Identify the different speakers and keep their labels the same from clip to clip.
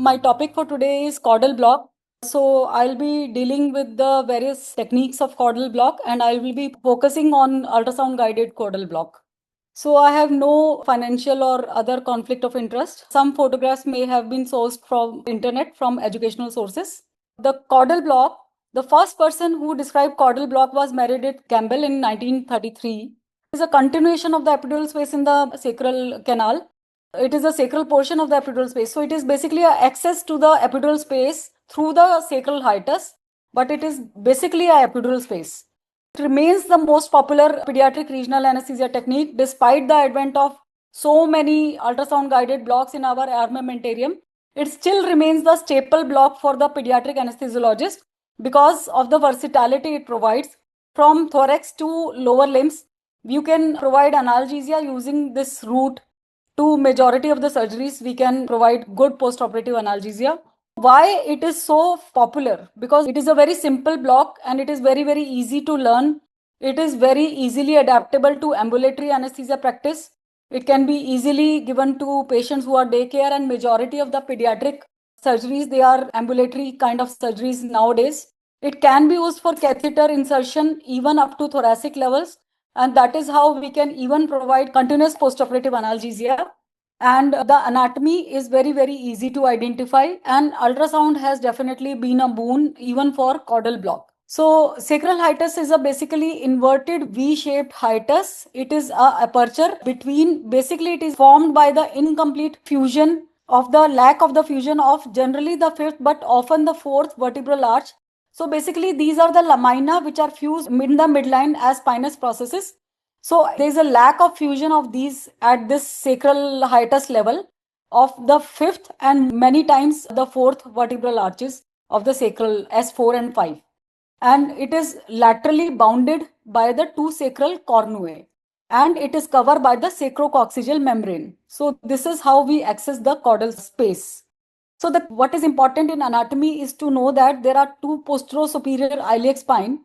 Speaker 1: My topic for today is caudal block. So I'll be dealing with the various techniques of caudal block and I will be focusing on ultrasound guided caudal block. So I have no financial or other conflict of interest. Some photographs may have been sourced from internet from educational sources. The caudal block, the first person who described caudal block was Meredith Campbell in 1933. It is a continuation of the epidural space in the sacral canal. It is a sacral portion of the epidural space. So it is basically a access to the epidural space through the sacral hiatus, but it is basically a epidural space. It remains the most popular pediatric regional anesthesia technique despite the advent of so many ultrasound guided blocks in our armamentarium. It still remains the staple block for the pediatric anesthesiologist because of the versatility it provides. From thorax to lower limbs, you can provide analgesia using this route. To majority of the surgeries, we can provide good post-operative analgesia. Why it is so popular? Because it is a very simple block and it is very easy to learn. It is very easily adaptable to ambulatory anesthesia practice. It can be easily given to patients who are daycare, and majority of the pediatric surgeries, they are ambulatory kind of surgeries nowadays. It can be used for catheter insertion even up to thoracic levels, and that is how we can even provide continuous postoperative analgesia. And the anatomy is very easy to identify, and ultrasound has definitely been a boon even for caudal block. So sacral hiatus is a basically inverted V-shaped hiatus. It is a aperture between, basically it is formed by the incomplete fusion of the lack of the fusion of generally the fifth but often the fourth vertebral arch. So basically these are the lamina which are fused in the midline as spinous processes. So there is a lack of fusion of these at this sacral hiatus level of the fifth and many times the fourth vertebral arches of the sacral S4 and 5. And it is laterally bounded by the two sacral cornuae, and it is covered by the sacrococcygeal membrane. So this is how we access the caudal space. So what is important in anatomy is to know that there are two posterior-superior iliac spine,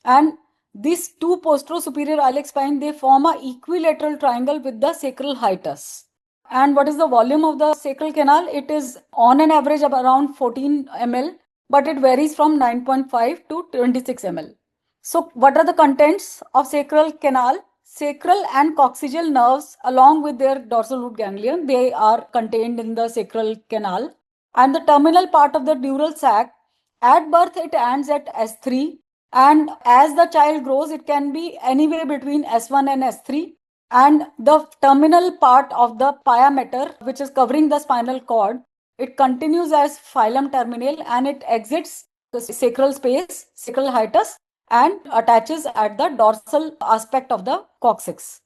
Speaker 1: and these two posterior-superior iliac spine, they form a equilateral triangle with the sacral hiatus. And what is the volume of the sacral canal? It is on an average of around 14 ml, but it varies from 9.5 to 26 ml. So what are the contents of sacral canal? Sacral and coccygeal nerves along with their dorsal root ganglion, they are contained in the sacral canal. And the terminal part of the dural sac, at birth it ends at S3, and as the child grows it can be anywhere between S1 and S3, and the terminal part of the pia mater, which is covering the spinal cord, it continues as filum terminale and it exits the sacral space, sacral hiatus, and attaches at the dorsal aspect of the coccyx.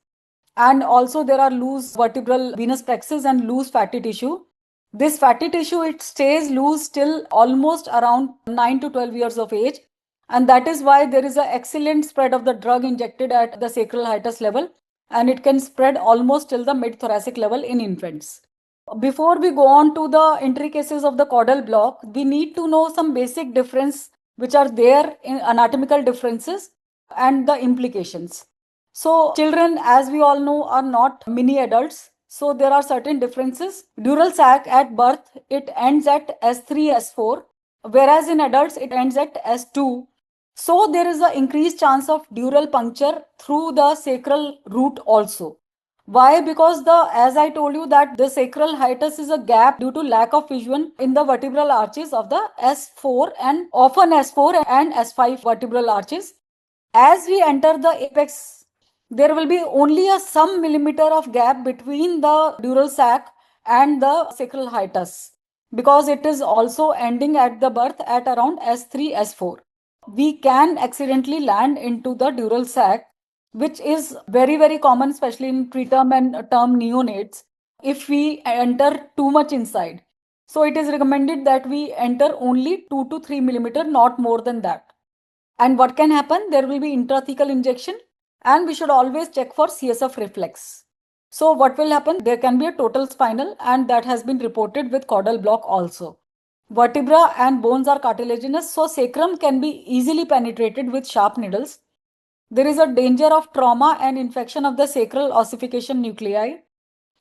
Speaker 1: And also there are loose vertebral venous plexus and loose fatty tissue. This fatty tissue, it stays loose till almost around 9 to 12 years of age. And that is why there is an excellent spread of the drug injected at the sacral hiatus level, and it can spread almost till the mid-thoracic level in infants. Before we go on to the intricacies of the caudal block, we need to know some basic difference which are there in anatomical differences and the implications. So children, as we all know, are not mini adults. So there are certain differences. Dural sac at birth, it ends at S3, S4, whereas in adults, it ends at S2. So there is an increased chance of dural puncture through the sacral root also. Why? Because as I told you that the sacral hiatus is a gap due to lack of fusion in the vertebral arches of the S4 and often S4 and S5 vertebral arches. As we enter the apex, there will be only a some millimeter of gap between the dural sac and the sacral hiatus, because it is also ending at the birth at around S3, S4. We can accidentally land into the dural sac, which is very common, especially in preterm and term neonates, if we enter too much inside. So it is recommended that we enter only 2 to 3 millimeter, not more than that. And what can happen? There will be intrathecal injection, and we should always check for CSF reflex. So what will happen? There can be a total spinal, and that has been reported with caudal block also. Vertebra and bones are cartilaginous, so sacrum can be easily penetrated with sharp needles. There is a danger of trauma and infection of the sacral ossification nuclei.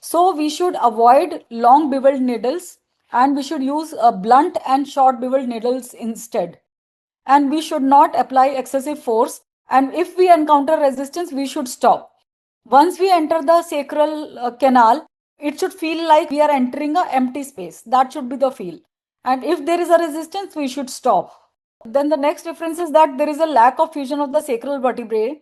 Speaker 1: So we should avoid long beveled needles and we should use blunt and short beveled needles instead. And we should not apply excessive force. And if we encounter resistance, we should stop. Once we enter the sacral canal, it should feel like we are entering an empty space. That should be the feel. And if there is a resistance, we should stop. Then the next difference is that there is a lack of fusion of the sacral vertebrae,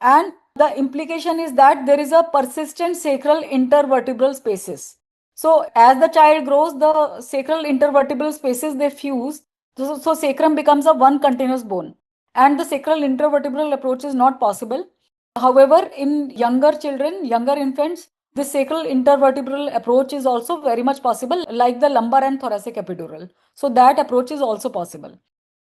Speaker 1: and the implication is that there is a persistent sacral intervertebral spaces. So as the child grows, the sacral intervertebral spaces they fuse. So sacrum becomes a one continuous bone, and the sacral intervertebral approach is not possible. However, in younger children, younger infants, the sacral intervertebral approach is also very much possible, like the lumbar and thoracic epidural. So that approach is also possible.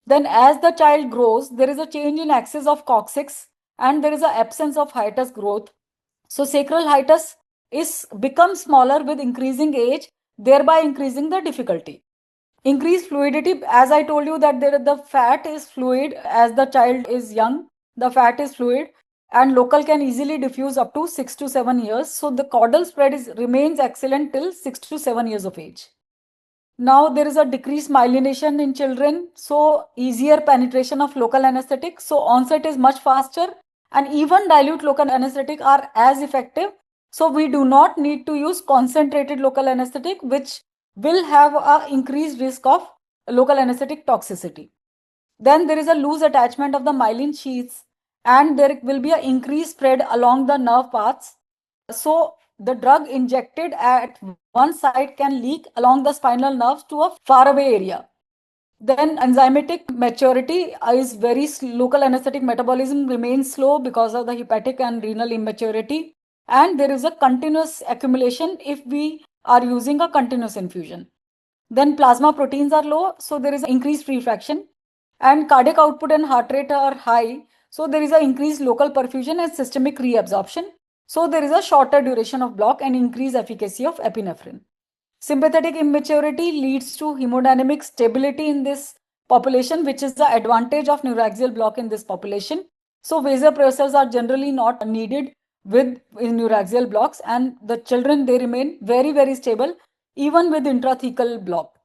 Speaker 1: Then as the child grows, there is a change in axis of coccyx and there is an absence of hiatus growth. So sacral hiatus is becomes smaller with increasing age, thereby increasing the difficulty. Increased fluidity, as I told you that the fat is fluid as the child is young, the fat is fluid and local can easily diffuse up to 6 to 7 years. So the caudal spread remains excellent till 6 to 7 years of age. Now there is a decreased myelination in children, so easier penetration of local anesthetic. So onset is much faster and even dilute local anesthetic are as effective. So we do not need to use concentrated local anesthetic, which will have a increased risk of local anesthetic toxicity. Then there is a loose attachment of the myelin sheaths and there will be an increased spread along the nerve paths. So the drug injected at one side can leak along the spinal nerves to a faraway area. Then enzymatic maturity is very local anesthetic metabolism remains slow because of the hepatic and renal immaturity. And there is a continuous accumulation if we are using a continuous infusion. Then plasma proteins are low, so there is increased free fraction. And cardiac output and heart rate are high, so there is an increased local perfusion and systemic reabsorption. So there is a shorter duration of block and increased efficacy of epinephrine. Sympathetic immaturity leads to hemodynamic stability in this population, which is the advantage of neuraxial block in this population. So vasopressors are generally not needed with in neuraxial blocks, and the children they remain very, very stable even with intrathecal block.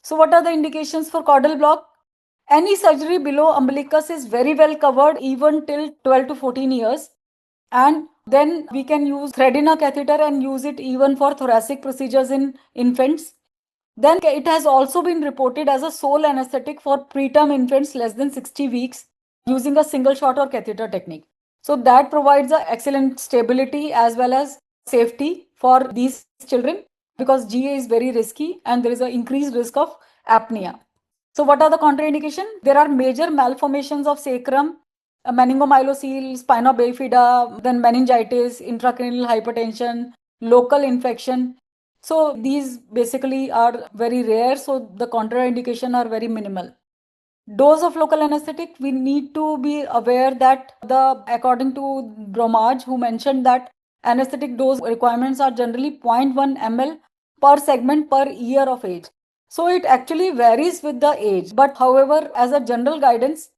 Speaker 1: So what are the indications for caudal block? Any surgery below umbilicus is very well covered even till 12 to 14 years. And then we can use Threadina catheter and use it even for thoracic procedures in infants. Then it has also been reported as a sole anesthetic for preterm infants less than 60 weeks using a single shot or catheter technique. So that provides a excellent stability as well as safety for these children because GA is very risky and there is an increased risk of apnea. So what are the contraindications? There are major malformations of sacrum, meningomyelocele, spina bifida, then meningitis, intracranial hypertension, local infection. So these basically are very rare, so the contraindication are very minimal. Dose of local anesthetic, we need to be aware that according to Bromage, who mentioned that anesthetic dose requirements are generally 0.1 ml per segment per year of age. So it actually varies with the age. But however, as a general guidance,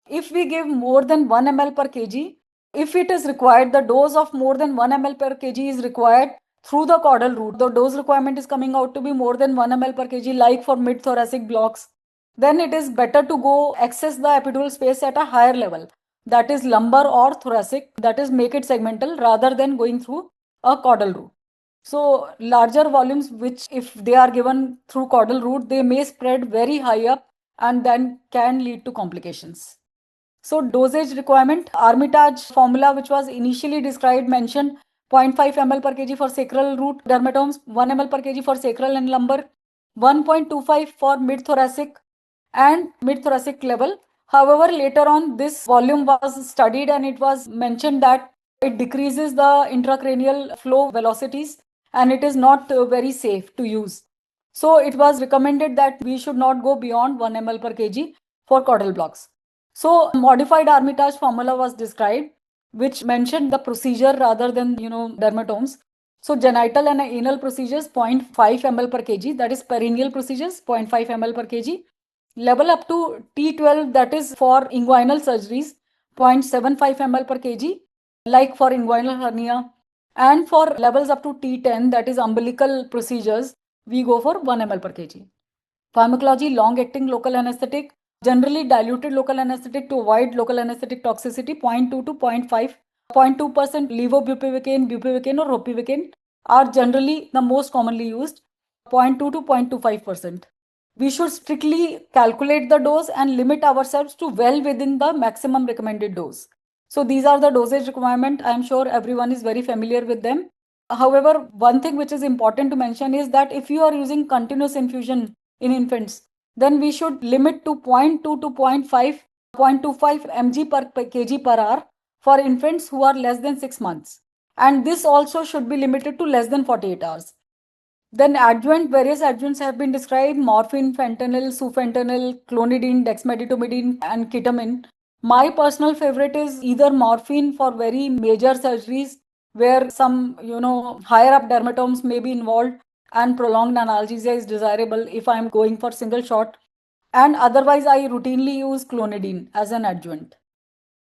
Speaker 1: if we give more than 1 ml per kg, if it is required, the dose of more than 1 ml per kg is required through the caudal route. The dose requirement is coming out to be more than 1 ml per kg, like for mid thoracic blocks. Then it is better to go access the epidural space at a higher level, that is lumbar or thoracic, that is make it segmental rather than going through a caudal route. So larger volumes, which if they are given through caudal route, they may spread very high up and then can lead to complications. So dosage requirement, Armitage formula, which was initially described, mentioned 0.5 ml per kg for sacral root dermatomes, 1 ml per kg for sacral and lumbar, 1.25 for mid-thoracic and mid-thoracic level. However, later on, this volume was studied and it was mentioned that it decreases the intracranial flow velocities and it is not very safe to use. So it was recommended that we should not go beyond 1 ml per kg for caudal blocks. So modified Armitage formula was described, which mentioned the procedure rather than, dermatomes. So genital and anal procedures 0.5 ml per kg, that is perineal procedures 0.5 ml per kg. Level up to T12, that is for inguinal surgeries 0.75 ml per kg, like for inguinal hernia. And for levels up to T10, that is umbilical procedures, we go for 1 ml per kg. Pharmacology, long-acting local anesthetic, generally diluted local anesthetic to avoid local anesthetic toxicity, 0.2 to 0.5, 0.2% levobupivacaine, bupivacaine or ropivacaine are generally the most commonly used, 0.2 to 0.25%. We should strictly calculate the dose and limit ourselves to well within the maximum recommended dose. So these are the dosage requirement. I am sure everyone is very familiar with them. However, one thing which is important to mention is that if you are using continuous infusion in infants, then we should limit to 0.2 to 0.5, 0.25 mg per kg per hour for infants who are less than 6 months. And this also should be limited to less than 48 hours. Then various adjuvants have been described: morphine, fentanyl, sufentanil, clonidine, dexmedetomidine, and ketamine. My personal favorite is either morphine for very major surgeries where some, higher up dermatomes may be involved and prolonged analgesia is desirable if I'm going for single shot. And otherwise, I routinely use clonidine as an adjuvant.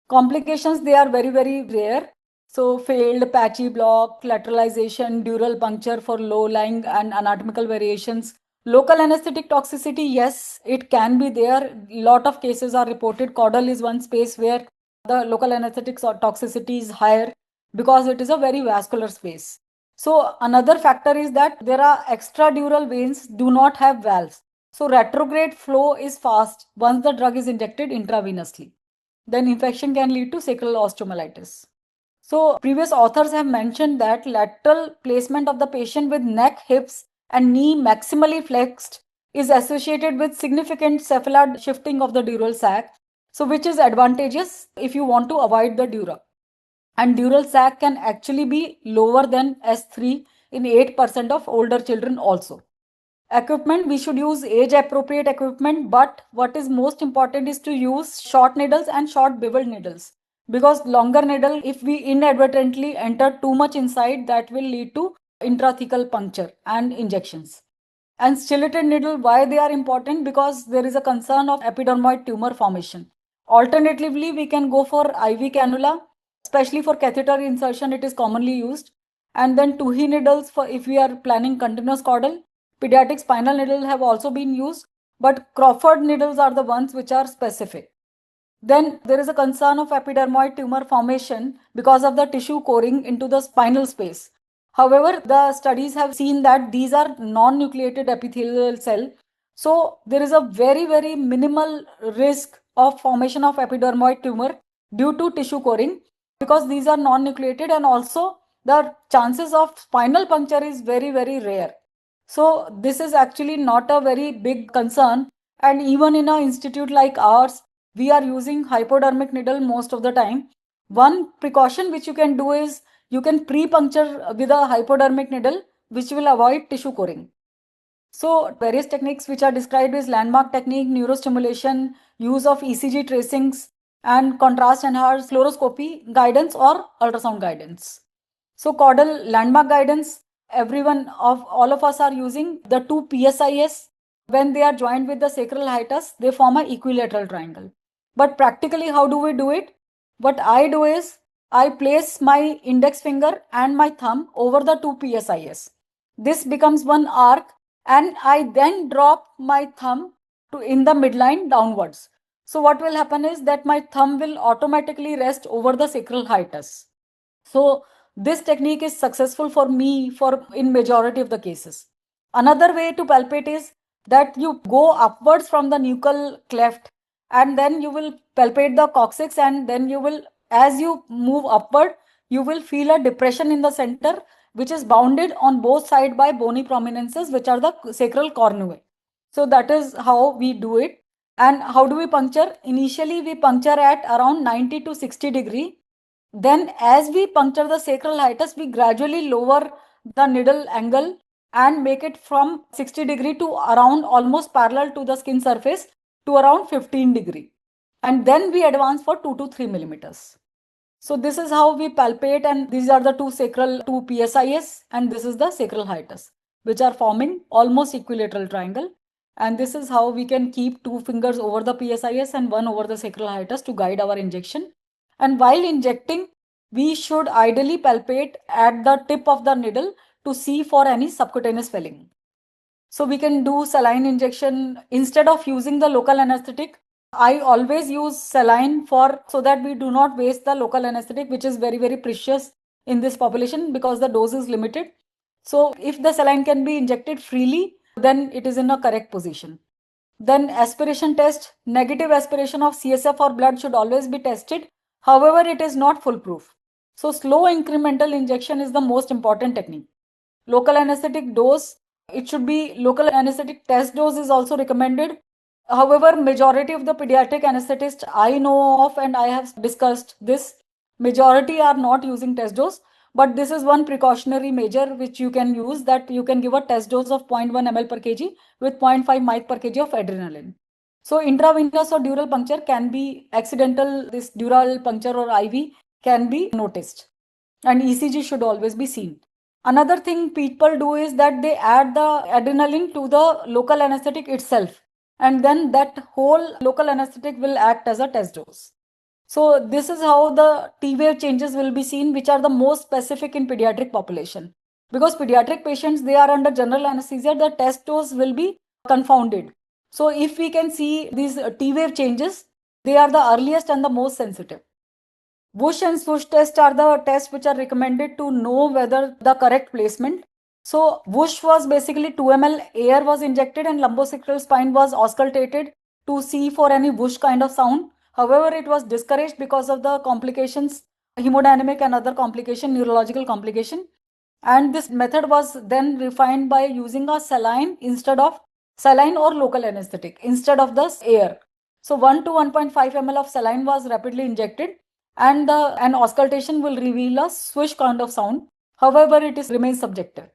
Speaker 1: Complications, they are very, very rare. So failed patchy block, lateralization, dural puncture for low-lying and anatomical variations. Local anesthetic toxicity, yes, it can be there. Lot of cases are reported. Caudal is one space where the local anesthetic toxicity is higher because it is a very vascular space. So another factor is that there are extradural veins do not have valves. So retrograde flow is fast once the drug is injected intravenously. Then infection can lead to sacral osteomyelitis. So previous authors have mentioned that lateral placement of the patient with neck, hips, and knee maximally flexed is associated with significant cephalad shifting of the dural sac, so which is advantageous if you want to avoid the dura. And dural sac can actually be lower than S3 in 8% of older children also. Equipment, we should use age appropriate equipment, but what is most important is to use short needles and short beveled needles, because longer needle, if we inadvertently enter too much inside, that will lead to intrathecal puncture and injections. And stellated needle, why they are important? Because there is a concern of epidermoid tumor formation. Alternatively, we can go for IV cannula, especially for catheter insertion, it is commonly used. And then Tuhi needles for if we are planning continuous caudal. Pediatric spinal needles have also been used, but Crawford needles are the ones which are specific. Then there is a concern of epidermoid tumor formation because of the tissue coring into the spinal space. However, the studies have seen that these are non-nucleated epithelial cell. So there is a very, very minimal risk of formation of epidermoid tumor due to tissue coring because these are non-nucleated, and also the chances of spinal puncture is very, very rare. So this is actually not a very big concern. And even in an institute like ours, we are using hypodermic needle most of the time. One precaution which you can do is you can pre-puncture with a hypodermic needle, which will avoid tissue coring. So various techniques which are described is landmark technique, neurostimulation, use of ECG tracings, and contrast enhanced fluoroscopy guidance or ultrasound guidance. So caudal landmark guidance, all of us are using the two PSIS. When they are joined with the sacral hiatus, they form an equilateral triangle. But practically, how do we do it? What I do is I place my index finger and my thumb over the two PSIS. This becomes one arc, and I then drop my thumb to in the midline downwards. So what will happen is that my thumb will automatically rest over the sacral hiatus. So this technique is successful for me for in majority of the cases. Another way to palpate is that you go upwards from the nuchal cleft, and then you will palpate the coccyx, and then you will, as you move upward, you will feel a depression in the center which is bounded on both sides by bony prominences, which are the sacral cornuae. So that is how we do it. And how do we puncture? Initially, we puncture at around 90 to 60 degree. Then as we puncture the sacral hiatus, we gradually lower the needle angle and make it from 60 degree to around almost parallel to the skin surface to around 15 degree. And then we advance for 2 to 3 millimeters. So this is how we palpate, and these are the two PSIS, and this is the sacral hiatus, which are forming almost equilateral triangle. And this is how we can keep two fingers over the PSIS and one over the sacral hiatus to guide our injection. And while injecting, we should ideally palpate at the tip of the needle to see for any subcutaneous swelling. So we can do saline injection instead of using the local anesthetic. I always use saline for so that we do not waste the local anesthetic, which is very, very precious in this population because the dose is limited. So if the saline can be injected freely, then it is in a correct position. Then aspiration test, negative aspiration of CSF or blood should always be tested. However, it is not foolproof. So slow incremental injection is the most important technique. Local anesthetic dose, it should be local anesthetic test dose is also recommended. However, majority of the pediatric anesthetists I know of and I have discussed this, majority are not using test dose. But this is one precautionary measure which you can use, that you can give a test dose of 0.1 ml per kg with 0.5 mic per kg of adrenaline. So intravenous or dural puncture can be accidental, this dural puncture or IV can be noticed. And ECG should always be seen. Another thing people do is that they add the adrenaline to the local anesthetic itself. And then that whole local anesthetic will act as a test dose. So this is how the T wave changes will be seen, which are the most specific in pediatric population. Because pediatric patients, they are under general anesthesia, the test dose will be confounded. So if we can see these T wave changes, they are the earliest and the most sensitive. Whoosh and swoosh test are the tests which are recommended to know whether the correct placement. So whoosh was basically 2 ml air was injected and lumbosacral spine was auscultated to see for any whoosh kind of sound. However, it was discouraged because of the complications, hemodynamic and other complication, neurological complication. And this method was then refined by using a saline instead of saline or local anesthetic instead of the air. So 1 to 1.5 ml of saline was rapidly injected and an auscultation will reveal a swish kind of sound. However, it is remains subjective.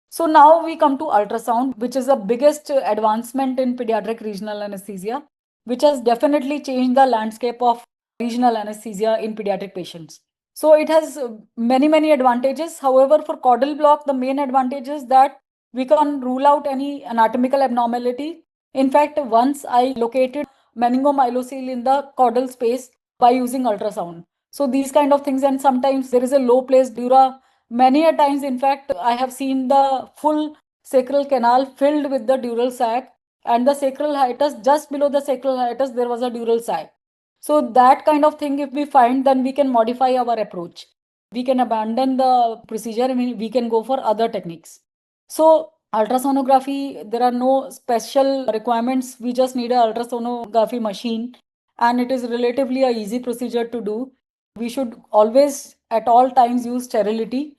Speaker 1: So now we come to ultrasound, which is the biggest advancement in pediatric regional anesthesia, which has definitely changed the landscape of regional anesthesia in pediatric patients. So it has many advantages. However, for caudal block, the main advantage is that we can rule out any anatomical abnormality. In fact, once I located meningomyelocele in the caudal space by using ultrasound. So these kind of things, and sometimes there is a low placed dura. Many a times, in fact, I have seen the full sacral canal filled with the dural sac, and the sacral hiatus, just below the sacral hiatus, there was a dural sac. So that kind of thing, if we find, then we can modify our approach. We can abandon the procedure and we can go for other techniques. So ultrasonography, there are no special requirements. We just need a ultrasonography machine and it is relatively a easy procedure to do. We should always at all times use sterility,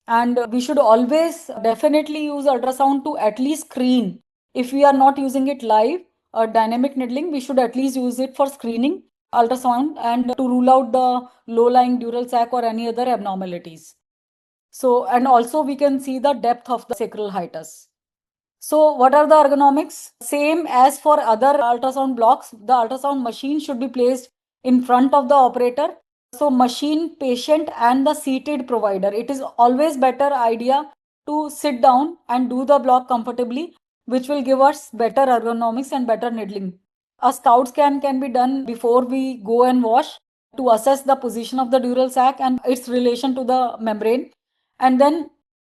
Speaker 1: and we should always definitely use ultrasound to at least screen. If we are not using it live or dynamic needling, we should at least use it for screening ultrasound and to rule out the low-lying dural sac or any other abnormalities. So, and also we can see the depth of the sacral hiatus. So what are the ergonomics? Same as for other ultrasound blocks, the ultrasound machine should be placed in front of the operator. So machine, patient and the seated provider. It is always better idea to sit down and do the block comfortably, which will give us better ergonomics and better needling. A scout scan can be done before we go and wash to assess the position of the dural sac and its relation to the membrane. And then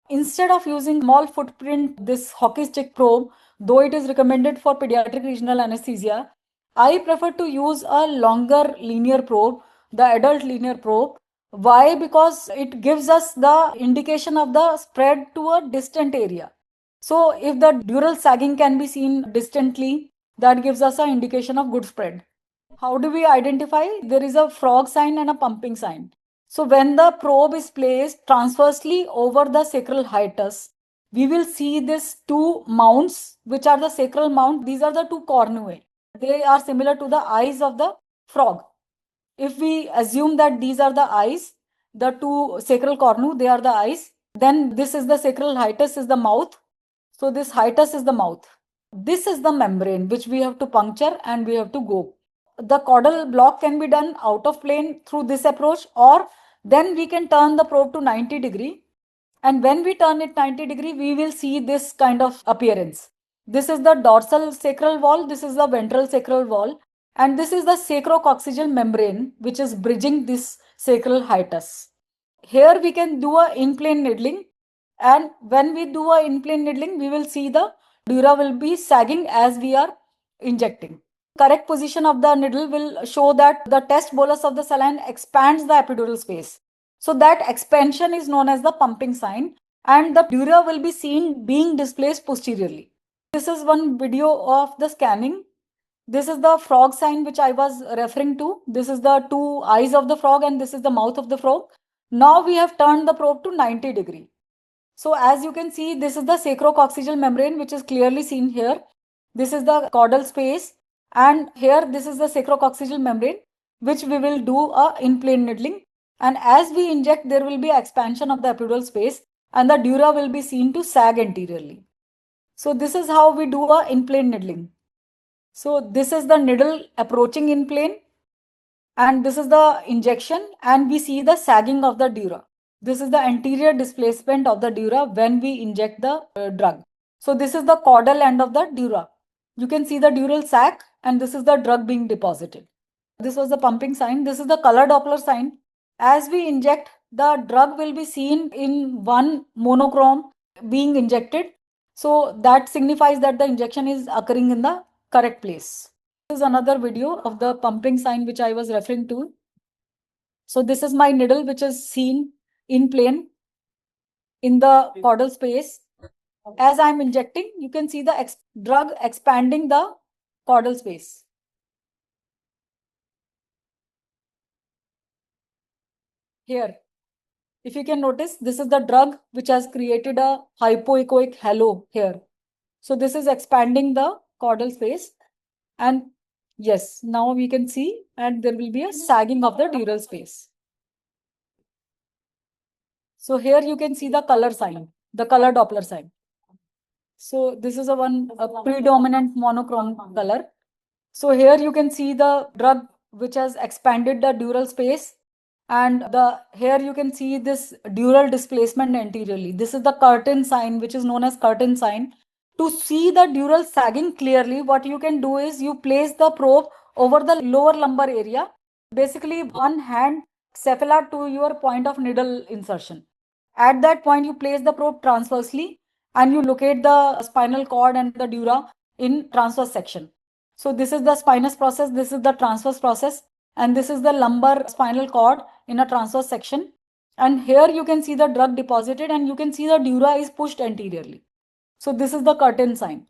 Speaker 1: instead of using small footprint, this hockey stick probe, though it is recommended for pediatric regional anesthesia, I prefer to use a longer linear probe, the adult linear probe. Why? Because it gives us the indication of the spread to a distant area. So if the dural sagging can be seen distantly, that gives us an indication of good spread. How do we identify? There is a frog sign and a pumping sign. So when the probe is placed transversely over the sacral hiatus, we will see these two mounts, which are the sacral mount. These are the two cornuae. They are similar to the eyes of the frog. If we assume that these are the eyes, the two sacral cornu, they are the eyes, then this is the sacral hiatus is the mouth. So this hiatus is the mouth. This is the membrane which we have to puncture and we have to go. The caudal block can be done out of plane through this approach, or then we can turn the probe to 90 degree. And when we turn it 90 degree, we will see this kind of appearance. This is the dorsal sacral wall. This is the ventral sacral wall. And this is the sacrococcygeal membrane, which is bridging this sacral hiatus. Here we can do a in-plane needling. And when we do a in-plane needling, we will see the dura will be sagging as we are injecting. Correct position of the needle will show that the test bolus of the saline expands the epidural space. So that expansion is known as the pumping sign, and the dura will be seen being displaced posteriorly. This is one video of the scanning. This is the frog sign which I was referring to. This is the two eyes of the frog and this is the mouth of the frog. Now we have turned the probe to 90 degree. So as you can see, this is the sacrococcygeal membrane which is clearly seen here. This is the caudal space, and here this is the sacrococcygeal membrane which we will do a in-plane needling. And as we inject, there will be expansion of the epidural space and the dura will be seen to sag anteriorly. So this is how we do a in-plane needling. So this is the needle approaching in plane, and this is the injection, and we see the sagging of the dura. This is the anterior displacement of the dura when we inject the drug. So this is the caudal end of the dura. You can see the dural sac, and this is the drug being deposited. This was the pumping sign. This is the color Doppler sign. As we inject, the drug will be seen in one monochrome being injected. So that signifies that the injection is occurring in the correct place. This is another video of the pumping sign which I was referring to. So this is my needle which is seen in plane in the caudal space. As I'm injecting, you can see the drug expanding the caudal space. Here, if you can notice, this is the drug which has created a hypoechoic halo here. So this is expanding the caudal space, and yes, now we can see, and there will be a sagging of the dural space. So here you can see the color sign, the color Doppler sign. So this is a predominant monochrome color. So here you can see the drug which has expanded the dural space, and here you can see this dural displacement anteriorly. This is the curtain sign which is known as curtain sign. To see the dural sagging clearly, what you can do is you place the probe over the lower lumbar area, basically one hand cephala to your point of needle insertion. At that point, you place the probe transversely and you locate the spinal cord and the dura in transverse section. So this is the spinous process, this is the transverse process, and this is the lumbar spinal cord in a transverse section. And here you can see the drug deposited and you can see the dura is pushed anteriorly. So this is the curtain sign.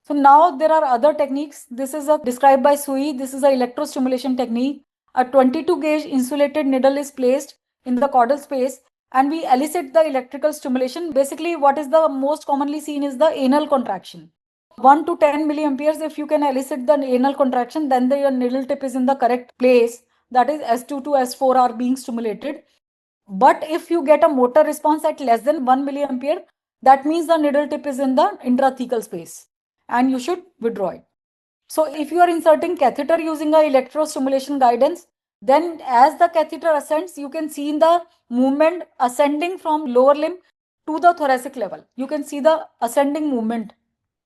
Speaker 1: So now there are other techniques. This is described by Sui. This is an electrostimulation technique. A 22 gauge insulated needle is placed in the caudal space and we elicit the electrical stimulation. Basically, what is the most commonly seen is the anal contraction. 1 to 10 milliamperes, if you can elicit the anal contraction, then your needle tip is in the correct place. That is S2 to S4 are being stimulated. But if you get a motor response at less than 1 milliampere, that means the needle tip is in the intrathecal space and you should withdraw it. So if you are inserting catheter using a electrostimulation guidance, then as the catheter ascends, you can see the movement ascending from lower limb to the thoracic level. You can see the ascending movement.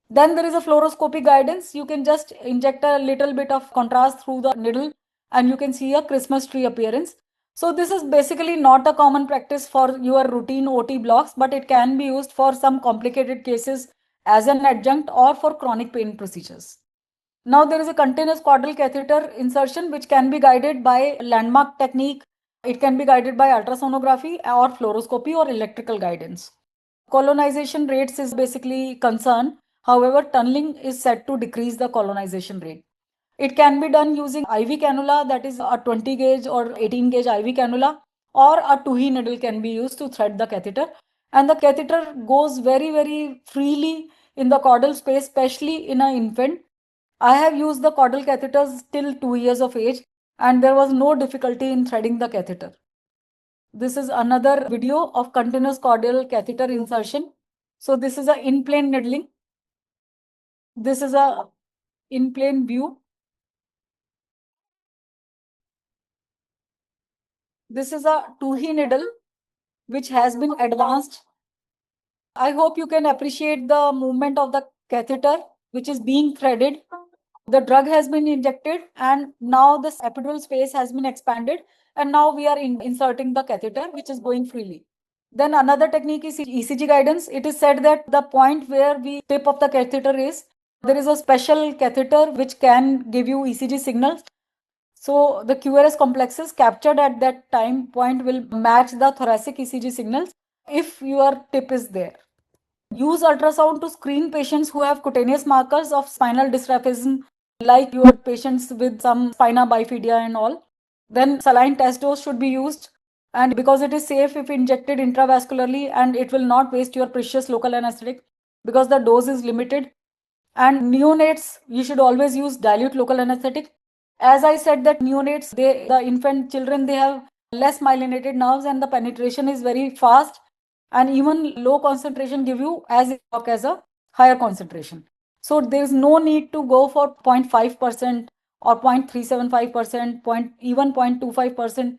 Speaker 1: Then there is a fluoroscopy guidance. You can just inject a little bit of contrast through the needle and you can see a Christmas tree appearance. So this is basically not a common practice for your routine OT blocks, but it can be used for some complicated cases as an adjunct or for chronic pain procedures. Now there is a continuous caudal catheter insertion which can be guided by landmark technique. It can be guided by ultrasonography or fluoroscopy or electrical guidance. Colonization rates is basically concern. However, tunneling is said to decrease the colonization rate. It can be done using IV cannula, that is a 20 gauge or 18 gauge IV cannula, or a Tuhi needle can be used to thread the catheter. And the catheter goes very, very freely in the caudal space, especially in an infant. I have used the caudal catheters till 2 years of age, and there was no difficulty in threading the catheter. This is another video of continuous caudal catheter insertion. So this is a in-plane needling. This is a in-plane view. This is a Tuhi needle which has been advanced. I hope you can appreciate the movement of the catheter which is being threaded. The drug has been injected and now this epidural space has been expanded and now we are inserting the catheter which is going freely. Then another technique is ECG guidance. It is said that the point where the tip of the catheter is, there is a special catheter which can give you ECG signals. So the QRS complexes captured at that time point will match the thoracic ECG signals if your tip is there. Use ultrasound to screen patients who have cutaneous markers of spinal dysraphism, like your patients with some spina bifida and all. Then saline test dose should be used, and because it is safe if injected intravascularly, and it will not waste your precious local anesthetic because the dose is limited. And neonates, you should always use dilute local anesthetic. As I said that neonates, the infant children, they have less myelinated nerves and the penetration is very fast, and even low concentration give you as a higher concentration. So there is no need to go for 0.5% or 0.375%, even 0.25%.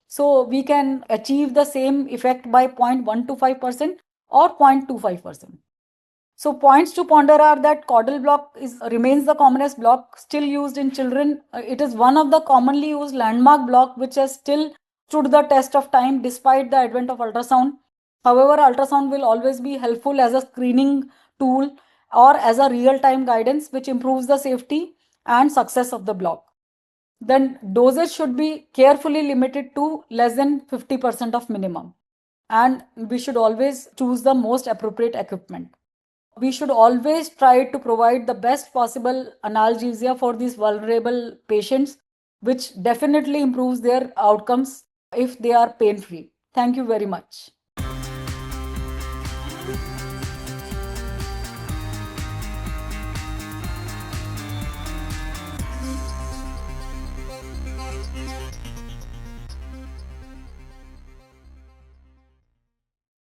Speaker 1: So we can achieve the same effect by 0.125% or 0.25%. So points to ponder are that caudal block remains the commonest block still used in children. It is one of the commonly used landmark block which has still stood the test of time despite the advent of ultrasound. However, ultrasound will always be helpful as a screening tool or as a real-time guidance which improves the safety and success of the block. Then dosage should be carefully limited to less than 50% of minimum. And we should always choose the most appropriate equipment. We should always try to provide the best possible analgesia for these vulnerable patients, which definitely improves their outcomes if they are pain free. Thank you very much.